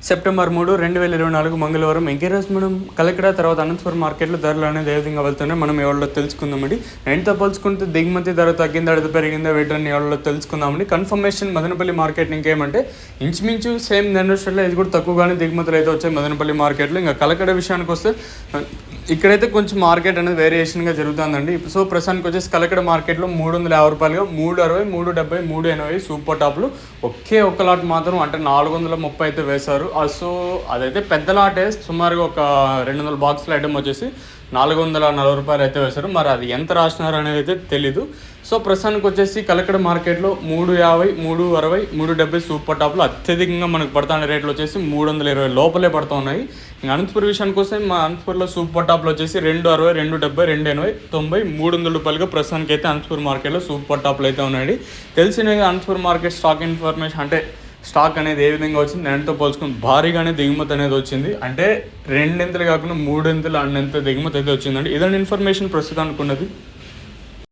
September 3, 2024 మంగళవారం ఎంకేరోజు మనం కలకడ తర్వాత అనంతపురం మార్కెట్లో ధరలు అనేది ఏ విధంగా వెళ్తున్నాయి మనం ఎవరిలో తెలుసుకుందామండి. ఎంతో పోల్చుకుంటే దిగుమతి ధర తగ్గిందా అడిగి పెరిగిందా వీటిని ఎవరిలో తెలుసుకుందామండి. కన్ఫర్మేషన్ మదనపల్లి మార్కెట్ ఇంకేమంటే ఇంచుమించు సేమ్ నెనోషల్లో ఇది కూడా తక్కువగానే దిగుమతులు అయితే వచ్చాయి మదనపల్లి మార్కెట్లో. ఇంకా కలకడ విషయానికి వస్తే ఇక్కడైతే కొంచెం మార్కెట్ అనేది వేరియేషన్గా జరుగుతుందండి. సో ప్రస్తుతానికి వచ్చేసి కలకడ మార్కెట్లో 350 రూపాయలుగా 360, 370, 380 సూపర్ టాప్లు ఒకే ఒక్క లాట్ మాత్రం అంటే 430 అయితే వేశారు. సో అదైతే పెద్ద లాటే సుమారుగా ఒక 200 బాక్సుల ఐటమ్ వచ్చేసి 440 రూపాయలు అయితే వేశారు. మరి అది ఎంత రాసినారు అనేది అయితే తెలీదు. సో ప్రస్తుతానికి వచ్చేసి కలకడ మార్కెట్లో 350, 360, 370 సూపర్ టాప్లు అత్యధికంగా మనకు పడుతున్న రేట్లు వచ్చేసి 320 లోపలే పడుతూ ఉన్నాయి. ఇంకా అనంతపురం విషయానికి వస్తే మా అనంతపురంలో సూపర్ టాప్లు వచ్చేసి 260, 270, 280, 90, 300 రూపాయలుగా ప్రస్తుతానికి అయితే అనంతపురం మార్కెట్లో సూపర్ టాప్లు అయితే ఉన్నాయి. తెలిసినవి అనంతపురం మార్కెట్ స్టాక్ ఇన్ఫర్మేషన్ అంటే స్టాక్ అనేది ఏ విధంగా వచ్చింది దాంతో పోల్చుకుని భారీగానే దిగుమతి అనేది వచ్చింది. అంటే 2 కాకుండా 3 అన్నంత దిగుమతి అయితే వచ్చిందండి. ఇదండి ఇన్ఫర్మేషన్ ప్రస్తుతానికి ఉన్నది.